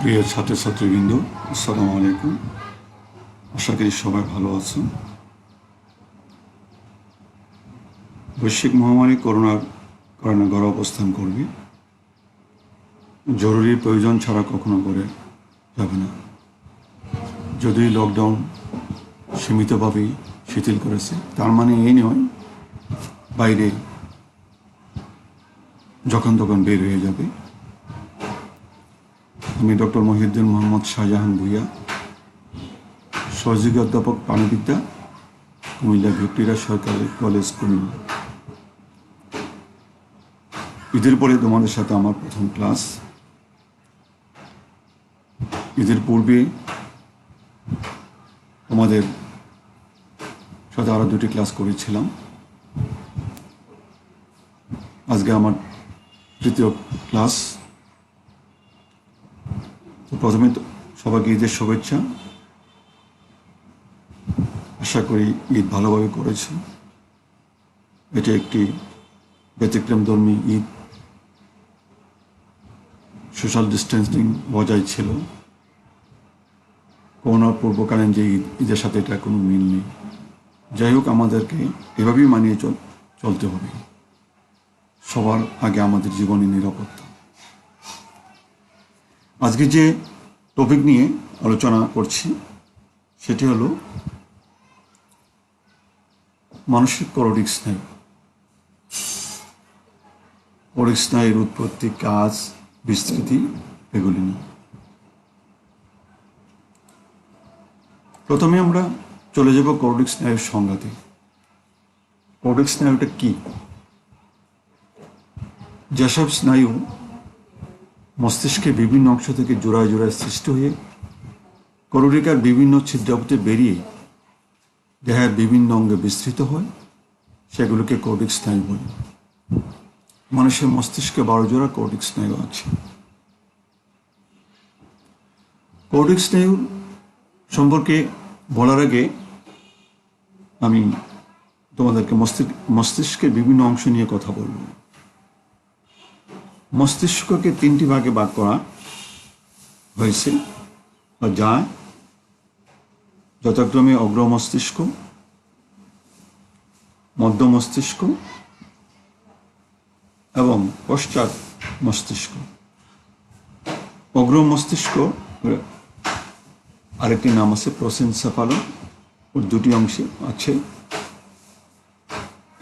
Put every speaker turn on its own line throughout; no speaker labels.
প্রিয় ছাত্রছাত্রীবৃন্দ, আসসালামু আলাইকুম। আশা করি সবাই ভালো আছেন। বৈশ্বিক মহামারী করোনার কারণে ঘরে অবস্থান করবে। জরুরি প্রয়োজন ছাড়া কখনো ঘরে যাবে না। যদি লকডাউন সীমিতভাবেই শিথিল করেছে, তার মানে এই নয় বাইরে যখন তখন বের হয়ে যাবে। আমি ডক্টর মহিউদ্দিন মোহাম্মদ শাহজাহান ভূঁইয়া, সহযোগী অধ্যাপক প্রাণিবিদ্যা, কুমিল্লা ভিক্টোরিয়া সরকারি কলেজ, কুমিল্লা। ঈদের পরে তোমাদের সাথে আমার প্রথম ক্লাস। ঈদের পূর্বে তোমাদের সাথে আরও 2টি ক্লাস করেছিলাম। আজকে আমার তৃতীয় ক্লাস। তো প্রথমে সবাইকে ঈদের শুভেচ্ছা। আশা করি ঈদ ভালোভাবে করেছে। এটা একটি ব্যতিক্রমধর্মী ঈদ। সোশ্যাল ডিস্টেন্সিং বজায় ছিল। করোনার পূর্বকালীন যে ঈদের সাথে এটা কোনো মিল নেই। যাই হোক, আমাদেরকে এভাবেই মানিয়ে চলতে হবে। সবার আগে আমাদের জীবনের নিরাপত্তা। আজকে যে টপিক নিয়ে আলোচনা করছি সেটি হলো মানসিক করোটিক স্নায়ু। করোটিক স্নায়ুর উৎপত্তি, কাজ, বিস্তৃতি এগুলি নিয়ে। প্রথমে আমরা চলে যাব করোটিক স্নায়ুর সংজ্ঞাতে। করোটিক স্নায়ুটা কি? যেসব স্নায়ু মস্তিষ্কের বিভিন্ন অংশ থেকে জোড়ায় জোড়ায় সৃষ্টি হয়ে করোটিকার বিভিন্ন ছিদ্রাপথে বেরিয়ে দেহের বিভিন্ন অঙ্গে বিস্তৃত হয়, সেগুলোকে করোটিক স্নায়ু বলে। মানুষের মস্তিষ্কে 12 জোড়া করোটিক স্নায়ু আছে। করোটিক স্নায়ু সম্পর্কে বলার আগে আমি তোমাদেরকে মস্তিষ্কের বিভিন্ন অংশ নিয়ে কথা বলব। মস্তিষ্ককে 3টি ভাগে ভাগ করা হয়েছে, যা যথাক্রমে অগ্র মস্তিষ্ক, মধ্য মস্তিষ্ক এবং পশ্চাৎ মস্তিষ্ক। অগ্র মস্তিষ্ক আরেকটি নাম আছে প্রোসেনসেফালন। ওর 2টি অংশ আছে,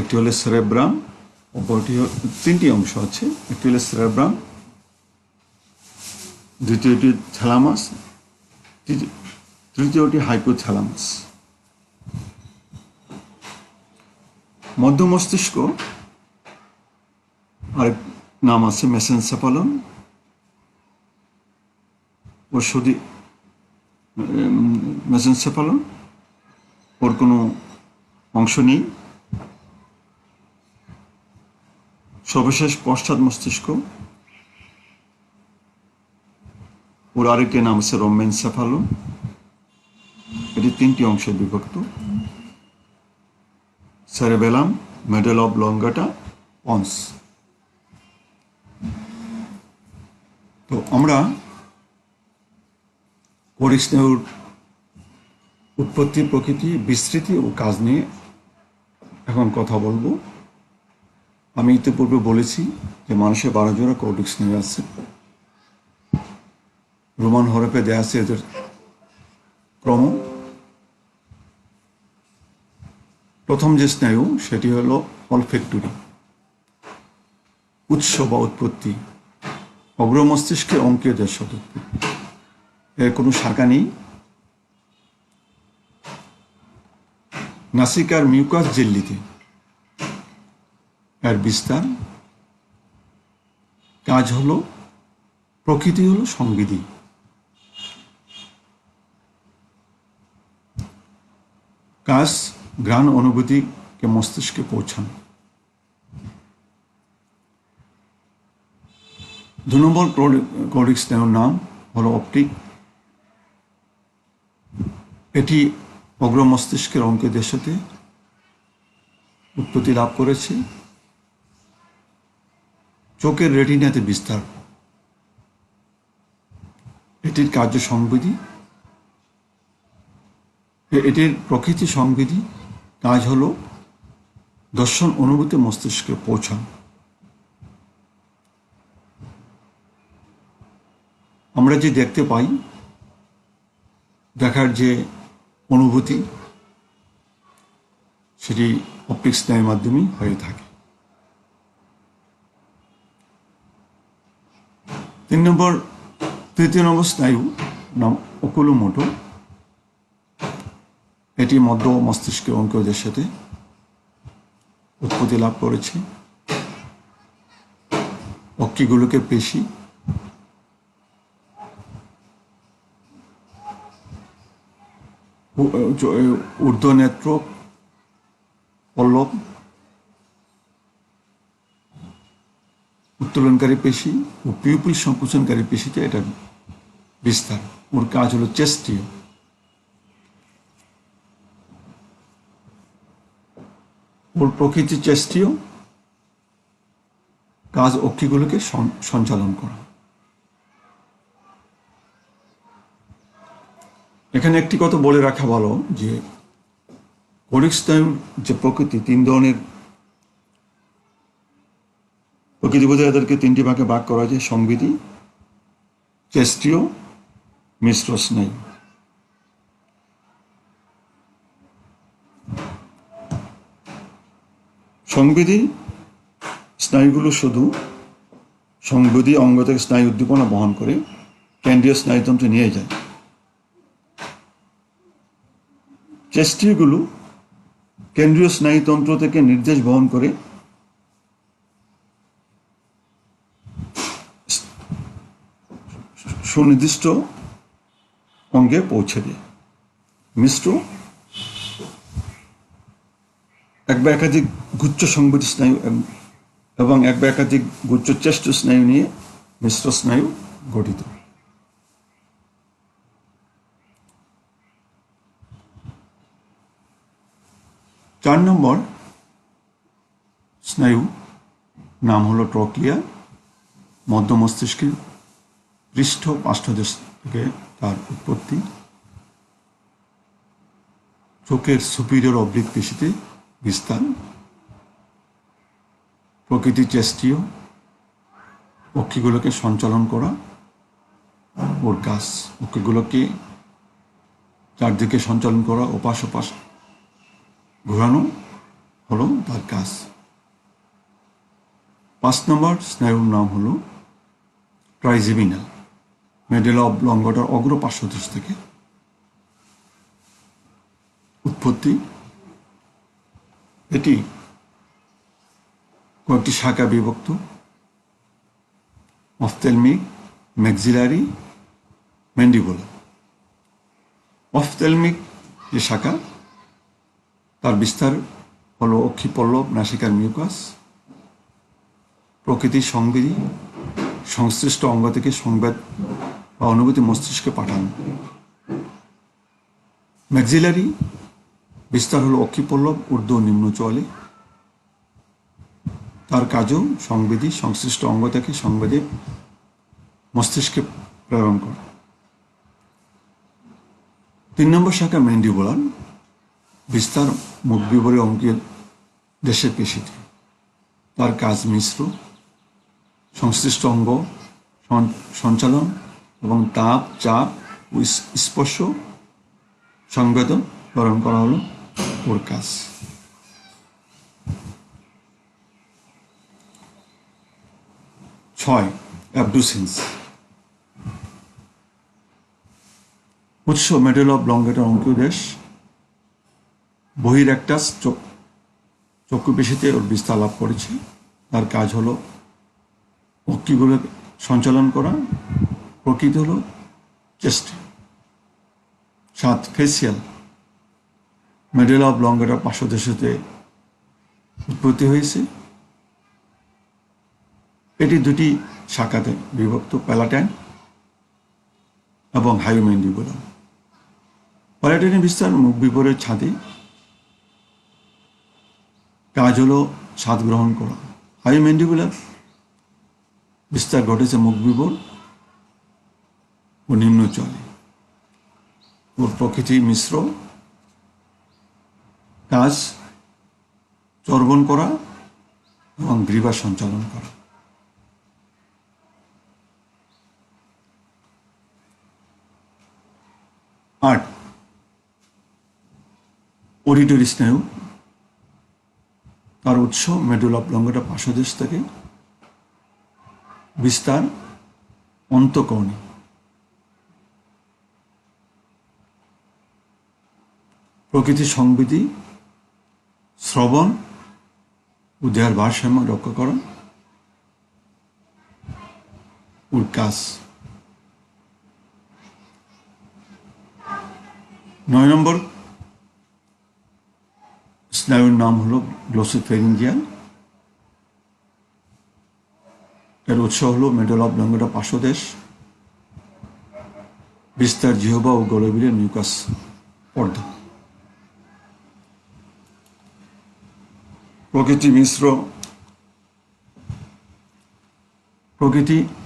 একটি হলো সেরেব্রাম, অপরটি 3টি অংশ আছে। একটি হলো সেরেব্রাম, দ্বিতীয়টি থ্যালামাস, তৃতীয়টি হাইপোথ্যালামাস। মধ্য মস্তিষ্ক আরেক নাম আছে মেসেনসেফালন। ওর শুধু মেসেনসেফালন, ওর কোনো অংশ নেই। সর্বশেষ পশ্চাৎ মস্তিষ্ক, ওর আরেকটি নাম আছে রোমেনসেফালন। এটি 3টি অংশে বিভক্ত: সেরেবেলাম, মেডেল অব লঙ্গাটা, পন্স। তো আমরা করোটিক স্নায়ুর উৎপত্তি, প্রকৃতি, বিস্তৃতি ও কাজ নিয়ে এখন কথা বলবো। আমি ইতিপূর্বে বলেছি যে মানুষের 12 জোড়া করোটিক স্নায়ু আছে। রোমান হরফে দেয়া আছে এদের ক্রম। প্রথম যে স্নায়ু সেটি হলো অলফ্যাক্টরি, উৎস বা উৎপত্তি। অগ্র মস্তিষ্কের অঙ্কীয় দেশ উৎপত্তি। এর কোনো শাখা নেই। নাসিকার মিউকাস ঝিল্লিতে এর বিস্তার। কাজ হলো, প্রকৃতি হলো সংবিধি। কাজ ঘ্রাণ অনুভূতিকে মস্তিষ্কে পৌঁছানো। 2 নম্বর করোটিক স্নায়ুর নাম হলো অপটিক। এটি অগ্র মস্তিষ্কের অঙ্কীয় দেশতে উৎপত্তি লাভ করেছে। চোখের রেটিনাতে বিস্তার। এটির কার্য সংবেদী, এটির প্রকৃতি সংবেদী কাজ হলো দর্শন অনুভূতি মস্তিষ্কে পৌঁছানো। আমরা যে দেখতে পাই, দেখার যে অনুভূতি, সেটি অপটিক স্নায়ুর মাধ্যমেই হয়ে থাকে। 3 নম্বর স্নায়ু নাম ওকুলোমোটর। এটি মধ্য মস্তিষ্কের অঙ্কদের সাথে উৎপত্তি লাভ করেছে। অক্ষিগুলোকে পেশি, ঊর্ধ্ব নেত্র পল্লব, উত্তোলনকারী পেশি ও পিউপিল সংকোচনকারী পেশিতে এটা বিস্তার। ওর কাজ হলো চেস্টীয়। ওর প্রকৃতি চেস্টীয়, কাজ অক্ষিগুলোকে সঞ্চালন করা। এখানে একটি কথা বলে রাখা ভালো যে কৌণিক স্নায়ুর যে প্রকৃতি 3 ধরনের প্রকৃতি বোধে এদেরকে 3টি ভাগে ভাগ করা যায়: সংবেদী, চেস্টীয়, মিশ্র স্নায়ু। সংবেদী স্নায়ুগুলো শুধু সংবেদী অঙ্গ থেকে স্নায়ু উদ্দীপনা বহন করে কেন্দ্রীয় স্নায়ুতন্ত্রে নিয়ে যায়। চেস্টীয়গুলো কেন্দ্রীয় স্নায়ুতন্ত্র থেকে নির্দেশ বহন করে সুনির্দিষ্ট অঙ্গে পৌঁছে দেয়। মিশ্র এক বা একাধিক গুচ্ছ সংবেদী স্নায়ু এবং এক বা একাধিক গুচ্ছ চেষ্ট স্নায়ু নিয়ে মিশ্র স্নায়ু গঠিত। চার নম্বর স্নায়ু নাম হলো ট্রক্লিয়া। মধ্য মস্তিষ্কের পৃষ্ঠ পার্শ্বদেশ থেকে তার উৎপত্তি। চোখের সুপিরিয়র অবলিক পেশিতে বিস্তার। প্রকৃতি চেস্টীয়, অক্ষিগুলোকে সঞ্চালন করা ওর কাজ। অক্ষিগুলোকে চারদিকে সঞ্চালন করা, ওপাশ ওপাশ ঘোরানো হলো তার কাজ। 5 নম্বর স্নায়ুর নাম হলো ট্রাইজেমিনাল। মেডুলা অবলঙ্গটার অগ্র পার্শ্বদেশ থেকে উৎপত্তি। এটি কয়েকটি শাখা বিভক্ত: অফথেলমিক, ম্যাক্সিলারি, ম্যান্ডিবুলার। অফথেলমিক যে শাখা, তার বিস্তার হলো অক্ষিপল্লব, নাসিকার মিউকাস। প্রকৃতির সংবেদী, সংশ্লিষ্ট অঙ্গ থেকে সংবেদ বা অনুভূতি মস্তিষ্কে পাঠানো। ম্যাক্সিলারি বিস্তার হলো অক্ষিপল্লব, ঊর্ধ্ব ও নিম্ন চোয়ালে। তার কাজও সংবেদী, সংশ্লিষ্ট অঙ্গ থেকে সংবেদে মস্তিষ্কে প্রেরণ করা। 3 নম্বর শাখা ম্যান্ডিবুলার, বিস্তার মুখ বিবরে অঙ্কের দেশের পেশিতে। তার কাজ মিশ্র, সংশ্লিষ্ট অঙ্গ সঞ্চালন এবং তাপ, চাপ ও স্পর্শ সংবেদন প্রেরণ করা হলো ওর কাজ। ছয়, অ্যাবডুসেন্স। উৎস মেডুলা অবলঙ্গেটার অঙ্কদেশ। বহিরেকটাস চক্ষু পেশিতে ওর বিস্তার লাভ করেছে। তার কাজ হলো অক্ষিগুলো সঞ্চালন করা। প্রকৃতি হলো চেস্ট। 7, ফেসিয়াল। মেডুলা অবলঙ্গেটার পার্শ্বদেশে উৎপত্তি হয়েছে। এটি 2টি শাখাতে বিভক্ত: প্যালাটাইন এবং হাইওম্যান্ডিবুলার। প্যালাটাইনের বিস্তার মুখ বিবরের ছাদে। কাজ হলো স্বাদ গ্রহণ করা। হাইওম্যান্ডিবুলার বিস্তার ঘটেছে মুখ বিবর ও নিম্ন স্নায়ু চলে। ওর প্রকৃতি মিশ্র কাজ চর্বণ করা এবং গ্রীবা সঞ্চালন করা। 8 অডিটরি স্নায়ু, তার উৎস মেডুলা অবলঙ্গটা পার্শ্বদেশ থেকে, বিস্তার অন্তঃকর্ণে। প্রকৃতি সংবিধি শ্রবণ ও দেহের ভারসাম্য রক্ষা করা ওর কাজ। 9 নম্বর স্নায়ুর নাম হলো গ্লোসোফেরিঞ্জিয়াল। এর উৎস হলো মেডুলা অবলঙ্গটা পার্শ্বদেশ, বিস্তার জিহ্বা ও গলবিলের মিউকাস পর্দা। প্রকৃতি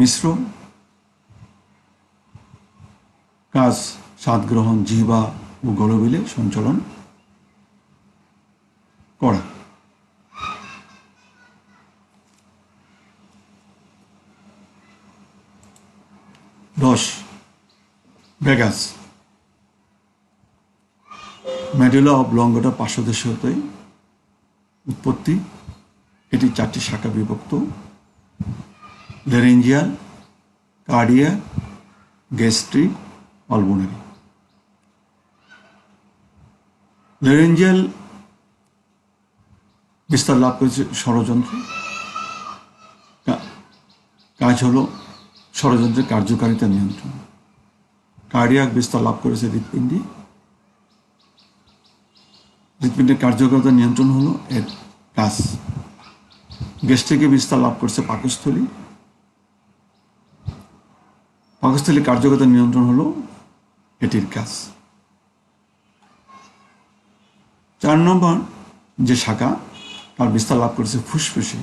মিশ্র কাজ স্বাদ গ্রহণ জিহ্বা ও গলবিলে সঞ্চালন করা। 10 ভেগাস, মেডুলা অবলঙ্গটা পার্শ্বদেশ হতে উৎপত্তি। এটি 4টি শাখা বিভক্ত: ল্যারিঞ্জিয়াল, কার্ডিয়া, গ্যাস্ট্রিক, পালমোনারি। ল্যারিঞ্জিয়াল বিস্তার লাভ করেছে ষড়যন্ত্র, কাজ হলো ষড়যন্ত্রের কার্যকারিতা নিয়ন্ত্রণ। কার্ডিয়াক বিস্তার লাভ করেছে হৃৎপিণ্ডে, হৃৎপিণ্ডের কার্যকারিতা নিয়ন্ত্রণ হলো এর কাজ। গ্যাস্ট্রিকে বিস্তার লাভ করছে পাকস্থলী, পাকস্থলী কার্যকারিতা নিয়ন্ত্রণ হলো এটির কাজ। 4 নম্বর যে শাখা তার বিস্তার লাভ করেছে ফুসফুসে,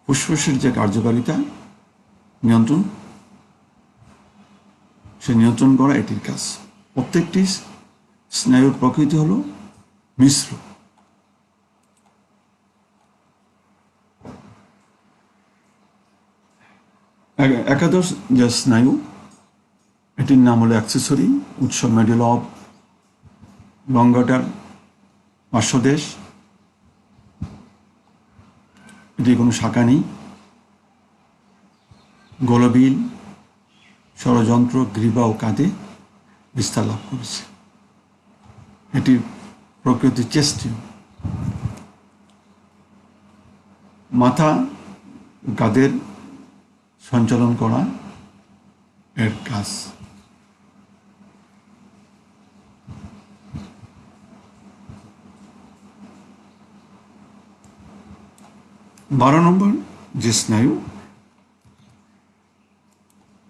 ফুসফুসের যে কার্যকারিতা নিয়ন্ত্রণ, সে নিয়ন্ত্রণ করা এটির কাজ। প্রত্যেকটি স্নায়ুর প্রকৃতি হলো মিশ্র। একাদশ যে স্নায়ু, এটির নাম হলো অ্যাক্সেসরি, উৎস মেডুলা অবলঙ্গটার পার্শ্বদেশ, এটি কোনো শাখা নেই। গলবিল, ষড়যন্ত্র, গ্রীবা ও কাঁধে বিস্তার লাভ করেছে। এটির প্রকৃতি চেস্টীয়। মাথা কাঁধের সঞ্চালন করা এর কাজ। বারো নম্বর যে স্নায়ু,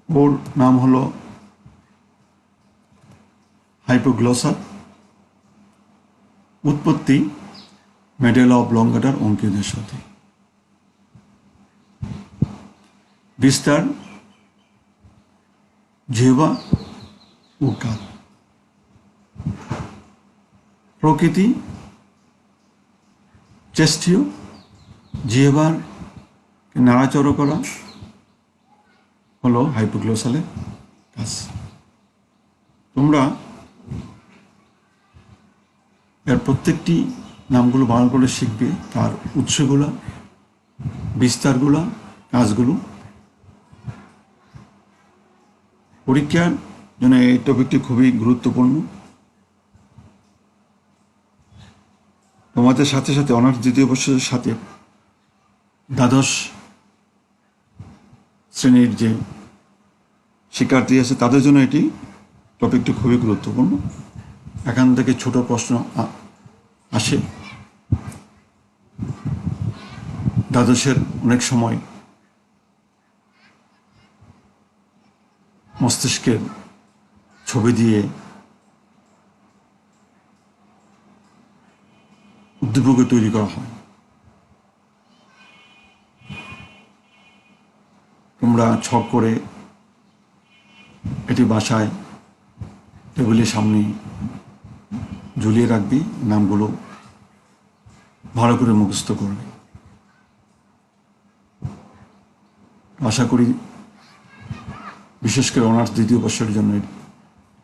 ওর নাম হলো হাইপোগ্লসাল, উৎপত্তি মেডুলা অবলঙ্গটার অঙ্কিয়দের সাথে, বিস্তার জিহ্বা ও কাঁধ। প্রকৃতি চেস্টীয়, জিহ্বার নাড়াচড়া করা হলো হাইপোগ্লসালের কাজ। তোমরা এর প্রত্যেকটি নামগুলো ভালো করে শিখবে, তার উৎসগুলো, বিস্তারগুলো, কাজগুলো। পরীক্ষার জন্য এই টপিকটি খুবই গুরুত্বপূর্ণ। তোমাদের সাথে সাথে অনার্স দ্বিতীয় বর্ষের সাথে দ্বাদশ শ্রেণীর যে শিক্ষার্থী আছে তাদের জন্য এটি টপিকটি খুবই গুরুত্বপূর্ণ। এখান থেকে ছোট প্রশ্ন আসে। দ্বাদশের অনেক সময় মস্তিষ্কের ছবি দিয়ে উদ্দীপক তৈরি করা হয়। তোমরা ছক করে এটি বাসায় টেবিলের সামনে ঝুলিয়ে রাখবি, নামগুলো ভালো করে মুখস্থ করবে। আশা করি বিশেষ করে অনার্স দ্বিতীয় বর্ষের জন্য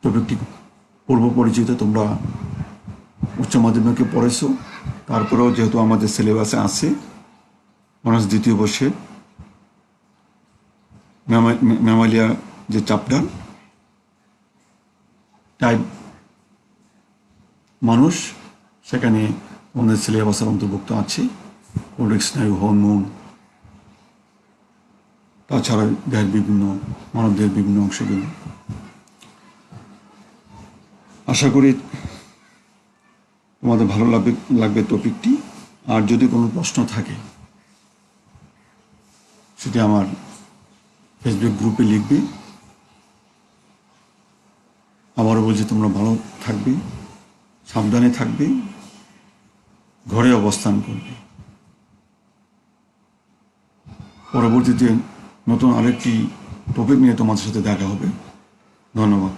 টপিকটি পূর্ব পরিচিত। তোমরা উচ্চ মাধ্যমিকে পড়েছো, তারপরেও যেহেতু আমাদের সিলেবাসে আছে অনার্স দ্বিতীয় বর্ষে ম্যামালিয়া যে চ্যাপ্টার, টাইপ মানুষ, সেখানে আমাদের সিলেবাসের অন্তর্ভুক্ত আছে কোলরিক স্নায়ু, হরমোন, তাছাড়া দেহের বিভিন্ন মানবদেহের বিভিন্ন অংশগুলো। আশা করি তোমাদের ভালো লাগবে টপিকটি। আর যদি কোনো প্রশ্ন থাকে সেটি আমার ফেসবুক গ্রুপে লিখবে। আবারও বলছি, তোমরা ভালো থাকবে, সাবধানে থাকবে, ঘরে অবস্থান করবে। পরবর্তীতে নতুন আরেকটি টপিক নিয়ে তোমাদের সাথে দেখা হবে। ধন্যবাদ।